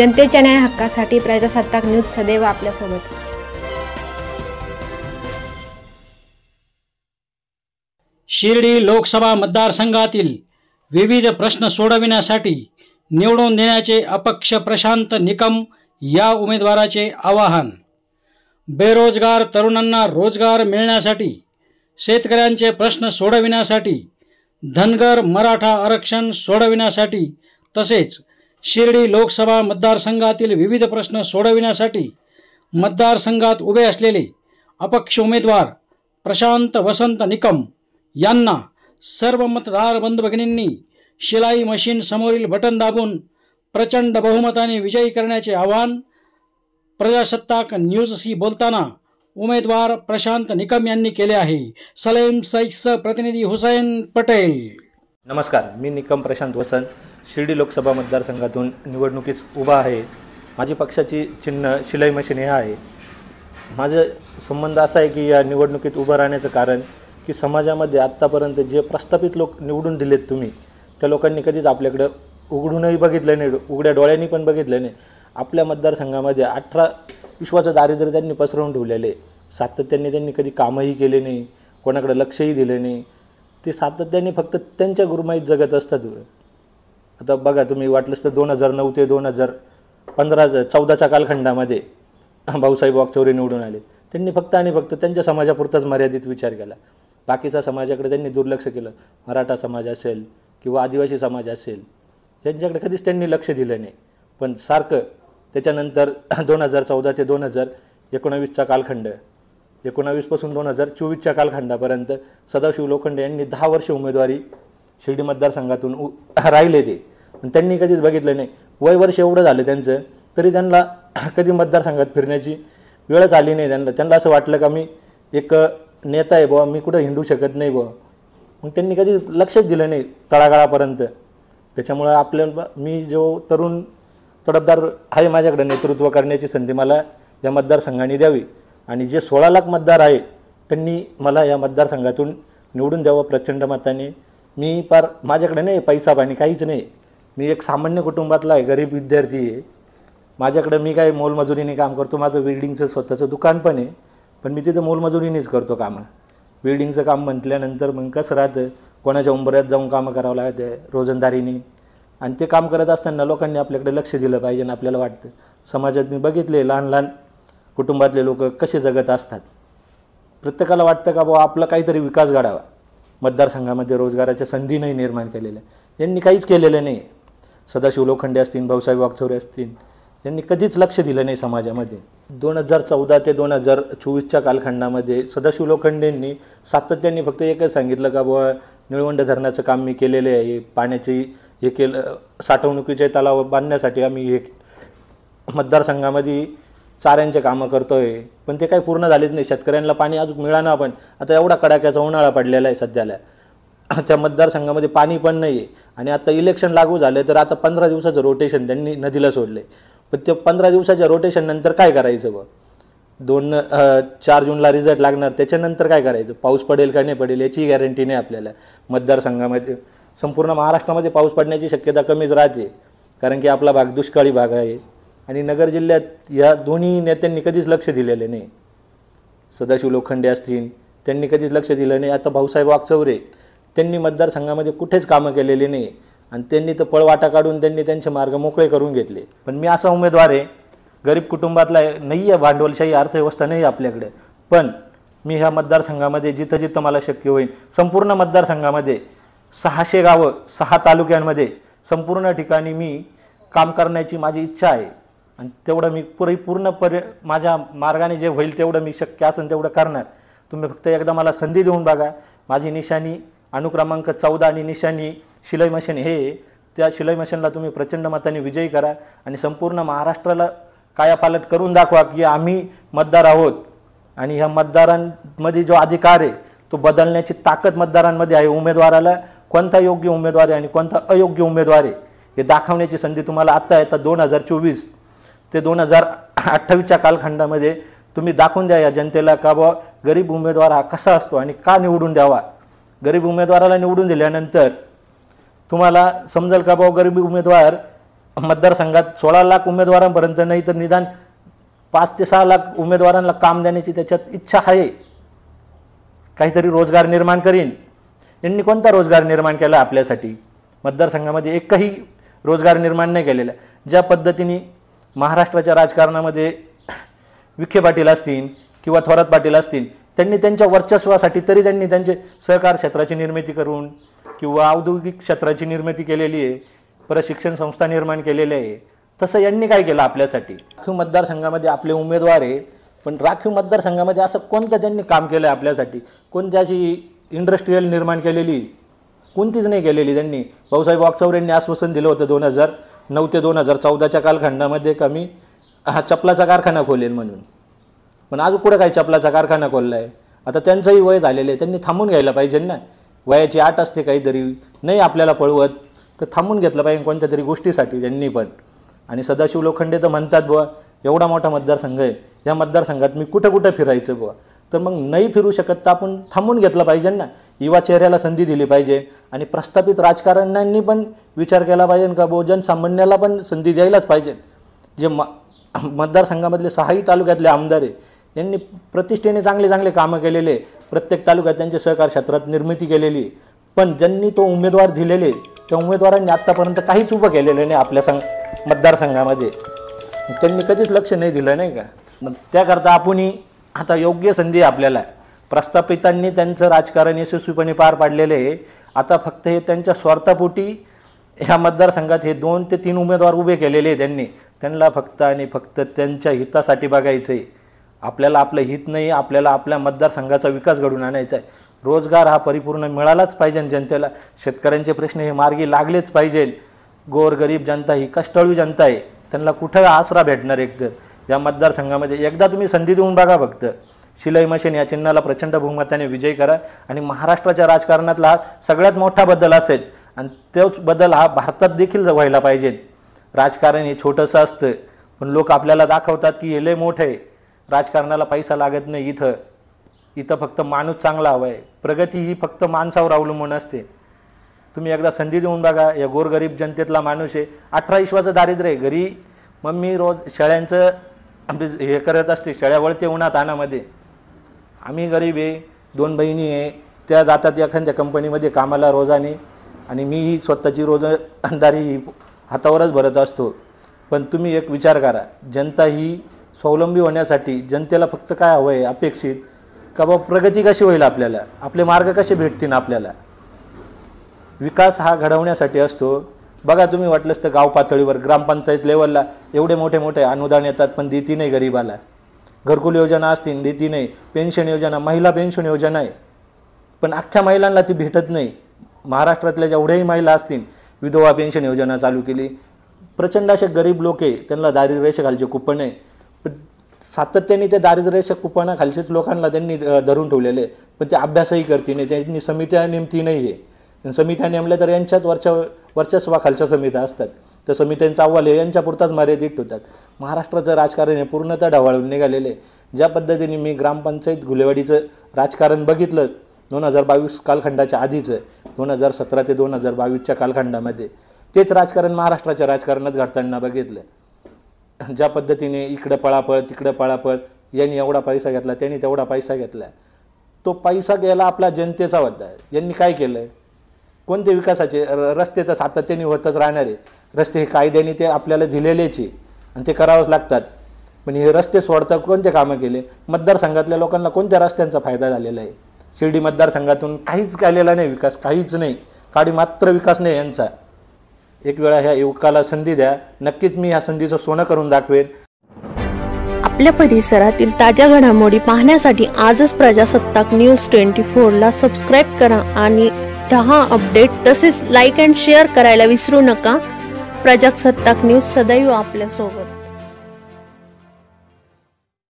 जनतेच्या न्याय हक्कासाठी प्रजासत्ताक न्यूज सदैव आपल्यासोबत। शिर्डी लोकसभा मतदारसंघातील विविध प्रश्न सोडविण्यासाठी निवडून देण्याचे अपक्ष प्रशांत निकम या उमेदवाराचे आवाहन। बेरोजगार तरुणांना रोजगार मिळण्यासाठी, शेतकऱ्यांचे प्रश्न सोडविण्यासाठी, धनगर मराठा आरक्षण सोडविण्यासाठी तसेच शिर्डी लोकसभा मतदारसंघातील विविध प्रश्न सोडविण्यासाठी मतदारसंघात उभे असलेले अपक्ष उमेदवार प्रशांत वसंत निकम यांना सर्व मतदार बंधू भगिनींनी शिलाई मशीन समोरील बटन दाबून प्रचंड बहुमताने विजयी करण्याचे आवाहन प्रजासत्ताक न्यूजशी बोलताना उमेदवार प्रशांत निकम यांनी केले आहे। सलेम सैफ प्रतिनिधी हुसैन पटेल। नमस्कार, मी निकम प्रशांत वसंत शिर्डी लोकसभा मतदारसंघातून निवडणुकीस उभा आहे। माझी पक्षाची चिन्ह शिलाई मशीन हे आहे। माझा संबंध असा आहे की या निवडणुकीत उभं राहण्याचं कारण की समाजामध्ये आत्तापर्यंत जे प्रस्थापित लोक निवडून दिलेत तुम्ही, त्या लोकांनी कधीच आपल्याकडे उघडूनही बघितलं नाही, उघड्या डोळ्यांनी पण बघितलं नाही। आपल्या मतदारसंघामध्ये 18 विश्वाचं दारिद्र्य त्यांनी पसरवून ठेवलेले, सातत्याने त्यांनी कधी कामही केले नाही, कोणाकडे लक्षही दिले नाही। ते सातत्याने फक्त त्यांच्या गुरमाईत जगत असतात। आता बघा तुम्ही, वाटलंच तर 2009 ते 2014च्या कालखंडामध्ये भाऊसाहेब वागचौरे निवडून आले। त्यांनी फक्त आणि फक्त त्यांच्या समाजापुरताच मर्यादित विचार केला, बाकीच्या समाजाकडे त्यांनी दुर्लक्ष केलं। मराठा समाज असेल किंवा आदिवासी समाज असेल, यांच्याकडे कधीच त्यांनी लक्ष दिलं नाही। पण सारखं त्याच्यानंतर 2014 ते 2019चा कालखंड, 19 पासून 2024च्या कालखंडापर्यंत सदाशिव लोखंडे यांनी 10 वर्ष उमेदवारी शिर्डी मतदारसंघातून राहिले ते, पण त्यांनी कधीच बघितलं नाही। वय वर्ष एवढं झालं त्यांचं, तरी त्यांना कधी मतदारसंघात फिरण्याची वेळच आली नाही। त्यांना असं वाटलं का मी एक नेता आहे बुवा, मी कुठं हिंडू शकत नाही बुवा, मग त्यांनी कधी लक्षच दिलं नाही तळागाळापर्यंत। त्याच्यामुळं आपल्याला मी जो तरुण तडफदार आहे, माझ्याकडे नेतृत्व करण्याची संधी मला या मतदारसंघाने द्यावी आणि जे 16 लाख मतदार आहे त्यांनी मला या मतदारसंघातून निवडून द्यावं प्रचंड मताने। मी फार माझ्याकडे नाही पैसा पाणी काहीच नाही, मी एक सामान्य कुटुंबातला आहे, गरीब विद्यार्थी आहे। माझ्याकडे मी काय मोलमजुरीने काम करतो, माझं वेल्डिंगचं स्वतःचं दुकान पण आहे, पण मी तिथं मोलमजुरीनेच करतो कामं। वेल्डिंगचं काम म्हटल्यानंतर मग कसं राहतं, कोणाच्या उंबऱ्यात जाऊन कामं करावं लागतं रोजंदारीने, आणि ते काम करत असताना लोकांनी आपल्याकडे लक्ष दिलं पाहिजे। आणि आपल्याला वाटतं समाजात मी बघितले लहान लहान कुटुंबातले लोक कसे जगत असतात, प्रत्येकाला वाटतं का बाबा आपला काहीतरी विकास घडावा। मतदारसंघामध्ये रोजगाराच्या संधी नाही निर्माण केलेल्या, यांनी काहीच केलेलं नाही। सदाशिव लोखंडे असतील, भाऊसाहेब वागचौरे असतील, यांनी कधीच लक्ष दिलं नाही समाजामध्ये। 2014 ते 2024च्या कालखंडामध्ये सदाशिव लोखंडेंनी सातत्याने फक्त एकच सांगितलं का बाबा निळवंडे धरणाचं काम मी केलेले आहे, पाण्याची हे केलं, साठवणुकीचे तलाव बांधण्यासाठी आम्ही हे मतदारसंघामध्ये चाऱ्यांचे कामं करतो आहे, पण ते काही पूर्ण झालेच नाही। शेतकऱ्यांना पाणी अजून मिळालं, पण आता एवढा कडाक्याचा उन्हाळा पडलेला आहे सध्याला, त्या मतदारसंघामध्ये पाणी पण नाही आहे। आणि आता इलेक्शन लागू झाले तर आता 15 दिवसाचं रोटेशन त्यांनी नदीला सोडले, पण ते 15 दिवसाच्या रोटेशन नंतर काय करायचं बघ? 4 जूनला रिझल्ट लागणार, त्याच्यानंतर काय करायचं? पाऊस पडेल का नाही पडेल याची गॅरंटी नाही आपल्याला। मतदारसंघामध्ये संपूर्ण महाराष्ट्रामध्ये पाऊस पडण्याची शक्यता कमीच राहते, कारण की आपला भाग दुष्काळी भाग आहे। आणि नगर जिल्ह्यात या दोन्ही नेत्यांनी कधीच लक्ष दिलेले नाही। सदाशिव लोखंडे असतील, त्यांनी कधीच लक्ष दिलं नाही। आता भाऊसाहेब वागचौरे, त्यांनी मतदारसंघामध्ये कुठेच कामं केलेली नाही, आणि त्यांनी तर पळवाटा काढून त्यांनी त्यांचे मार्ग मोकळे करून घेतले। पण मी असा उमेदवार आहे, गरीब कुटुंबातला नाही आहे, भांडवलशाही अर्थव्यवस्था नाही आपल्याकडे, पण मी ह्या मतदारसंघामध्ये जिथं जिथं मला शक्य होईल, संपूर्ण मतदारसंघामध्ये 600 गावं 6 तालुक्यांमध्ये संपूर्ण ठिकाणी मी काम करण्याची माझी इच्छा आहे। आणि तेवढं मी पूर्ण माझ्या मार्गाने जे होईल तेवढं मी शक्य असेल तेवढं करणार। तुम्ही फक्त एकदा मला संधी देऊन बघा। माझी निशाणी अनुक्रमांक 14 आणि निशाणी शिलाई मशीन हे, त्या शिलाई मशीनला तुम्ही प्रचंड मताने विजयी करा आणि संपूर्ण महाराष्ट्राला कायापालट करून दाखवा की आम्ही मतदार आहोत, आणि ह्या मतदारांमध्ये जो अधिकार आहे तो बदलण्याची ताकद मतदारांमध्ये आहे। उमेदवाराला कोणता योग्य उमेदवार आहे आणि कोणता अयोग्य उमेदवार आहे हे दाखवण्याची संधी तुम्हाला आता येतात 2024 ते 2028च्या कालखंडामध्ये तुम्ही दाखवून द्या या जनतेला का बाबा गरीब उमेदवार हा कसा असतो आणि का निवडून द्यावा। गरीब उमेदवाराला निवडून दिल्यानंतर तुम्हाला समजेल का बाबा गरीब उमेदवार मतदारसंघात 16 लाख उमेदवारांपर्यंत नाही तर निदान 5 ते 6 लाख उमेदवारांना काम देण्याची त्याच्यात इच्छा आहे. काहीतरी रोजगार निर्माण करीन. यांनी कोणता रोजगार निर्माण केला आपल्यासाठी? मतदारसंघामध्ये एकही रोजगार निर्माण नाही केलेला. ज्या पद्धतीने महाराष्ट्राच्या राजकारणामध्ये विखे पाटील असतील किंवा थोरात पाटील असतील, त्यांनी त्यांच्या वर्चस्वासाठी तरी त्यांनी त्यांचे सहकार क्षेत्राची निर्मिती करून किंवा औद्योगिक क्षेत्राची निर्मिती केलेली आहे, प्रशिक्षण संस्था निर्माण केलेल्या आहे. तसं यांनी काय केलं आपल्यासाठी? राखीव मतदारसंघामध्ये आपले उमेदवार आहे, पण राखीव मतदारसंघामध्ये असं कोणतं त्यांनी काम केलं आहे आपल्यासाठी? कोणत्याची इंडस्ट्रीयल निर्माण केलेली? कोणतीच नाही केलेली त्यांनी. भाऊसाहेब वागचौरे यांनी आश्वासन दिलं होतं 2009 ते 2014च्या कालखंडामध्ये कमी चपलाचा कारखाना खोलेल म्हणून, पण आज कुठं काय चपलाचा कारखाना खोलला आहे? आता त्यांचंही वय झालेलं आहे, त्यांनी थांबून घ्यायला पाहिजे ना. वयाची आट असते काहीतरी, नाही आपल्याला पळवत तर थांबून घेतलं पाहिजे कोणत्या तरी गोष्टीसाठी त्यांनी पण. आणि सदाशिव लोखंडे तर म्हणतात बुवा एवढा मोठा मतदारसंघ आहे, या मतदारसंघात मी कुठं कुठं फिरायचं बुवा. तर मग नाही फिरू शकत तर आपण थांबून घेतलं पाहिजे ना. युवा चेहऱ्याला संधी दिली पाहिजे आणि प्रस्थापित राजकारण्यांनी पण विचार केला पाहिजे का बुवा जनसामान्याला पण संधी द्यायलाच पाहिजे. जे मतदारसंघामधले 6ही तालुक्यातले आमदार आहे, यांनी प्रतिष्ठेने चांगले चांगले कामं केलेले, प्रत्येक तालुक्यात त्यांचे सहकार क्षेत्रात निर्मिती केलेली. पण ज्यांनी तो उमेदवार दिलेले त्या उमेदवारांनी आत्तापर्यंत काहीच उभं केलेलं नाही आपल्या मतदारसंघामध्ये. त्यांनी कधीच लक्ष नाही दिलं नाही का. मग त्याकरता आपणही आता योग्य संधी आपल्याला. प्रस्थापितांनी त्यांचं राजकारण यशस्वीपणे पार पाडलेलं आहे. आता फक्त हे त्यांच्या स्वार्थापोटी ह्या मतदारसंघात हे 2 ते 3 उमेदवार उभे केलेले आहे त्यांनी. त्यांना फक्त आणि फक्त त्यांच्या हितासाठी बघायचं आहे. आपल्याला आपलं हित नाही, आपल्याला आपल्या मतदारसंघाचा विकास घडवून आणायचा आहे. रोजगार हा परिपूर्ण मिळालाच पाहिजे जनतेला. शेतकऱ्यांचे प्रश्न हे मार्गी लागलेच पाहिजे. गोरगरीब जनता ही कष्टाळू जनता आहे, त्यांना कुठं आसरा भेटणार? एकतर या मतदारसंघामध्ये एकदा तुम्ही संधी देऊन बघा फक्त. शिलाई मशीन या चिन्हाला प्रचंड बहुमताने विजय करा आणि महाराष्ट्राच्या राजकारणातला हा सगळ्यात मोठा बदल असेल आणि तोच बदल हा भारतात देखील व्हायला पाहिजे. राजकारण हे छोटंसं असतं, पण लोक आपल्याला दाखवतात की हे लय मोठं आहे. राजकारणाला पैसा लागत नाही. इथं फक्त माणूस चांगला हवा आहे. प्रगती ही फक्त माणसावर अवलंबून असते. तुम्ही एकदा संधी देऊन बघा. या गोरगरीब जनतेतला माणूस आहे, 18 विश्वाचं दारिद्र्य आहे. घरी मम्मी रोज शेळ्यांचं हे करत असते, शेळ्या वळते उन्हात आणामध्ये. आम्ही गरीब आहे, 2 बहिणी आहे, त्या जातात एखाद्या कंपनीमध्ये कामाला रोजाने आणि मी ही स्वतःची रोजंदारी हातावरच भरत असतो. पण तुम्ही एक विचार करा, जनता ही स्वावलंबी होण्यासाठी जनतेला फक्त काय हवं आहे अपेक्षित का बाबा प्रगती कशी होईल, आपल्याला आपले मार्ग कसे भेटतील. आपल्याला विकास हा घडवण्यासाठी असतो. बघा तुम्ही वाटलंच तर गाव पातळीवर ग्रामपंचायत लेवलला एवढे मोठे मोठे अनुदान येतात, पण देती नाही गरीबाला. घरकुल योजना असतील देती नाही. पेन्शन योजना, महिला पेन्शन योजना आहे, पण अख्ख्या महिलांना ती भेटत नाही. महाराष्ट्रातल्या जेवढ्याही महिला असतील विधवा पेन्शन योजना चालू केली. प्रचंड असे गरीब लोक आहे, त्यांना दारिद्र्य रेषेखालचे कुपन आहे, पण सातत्याने त्या दारिद्र्य रेषा कुपनाखालचेच लोकांना त्यांनी धरून ठेवलेले. पण ते अभ्यासही करते नाही, त्यांनी समित्या नेमती नाही आहे. समित्या नेमल्या तर यांच्यात वर्चस्वाखालच्या समित्या असतात. त्या समित्यांचा अहवाल हे यांच्यापुरताच मर्यादित होतात. महाराष्ट्राचं राजकारण हे पूर्णतः ढवळून निघालेले. ज्या पद्धतीने मी ग्रामपंचायत घुलेवाडीचं राजकारण बघितलं 2022 कालखंडाच्या आधीचं, 2017 ते 2022च्या कालखंडामध्ये, तेच राजकारण महाराष्ट्राच्या राजकारणात घडताना बघितलं. ज्या पद्धतीने इकडं पळापळ तिकडं पळापळ, यांनी एवढा पैसा घेतला त्यांनी तेवढा पैसा घेतला. तो पैसा गेला आपला जनतेचा होता. यांनी काय केलं? कोणते विकासाचे? रस्ते तर सातत्याने होतच राहणार आहे. रस्ते हे कायद्याने ते आपल्याला दिलेलेच आहे आणि ते करावंच लागतात. पण हे रस्ते सोडता कोणते कामं केले? मतदारसंघातल्या लोकांना कोणत्या रस्त्यांचा फायदा झालेला आहे? शिर्डी मतदारसंघातून काहीच केलेला नाही विकास, काहीच नाही. काडी मात्र विकास नाही यांचा. एक वेळा ह्या युवकाला संधी द्या, नक्कीच मी ह्या संधीचं सोनं करून दाखवेन. आपल्या परिसरातील ताज्या घडामोडी पाहण्यासाठी आजच प्रजासत्ताक न्यूज 24ला सबस्क्राईब करा आणि रहा अपडेट. तसेच लाईक अँड शेअर करायला विसरू नका. प्रजासत्ताक न्यूज सदैव आपल्यासोबत.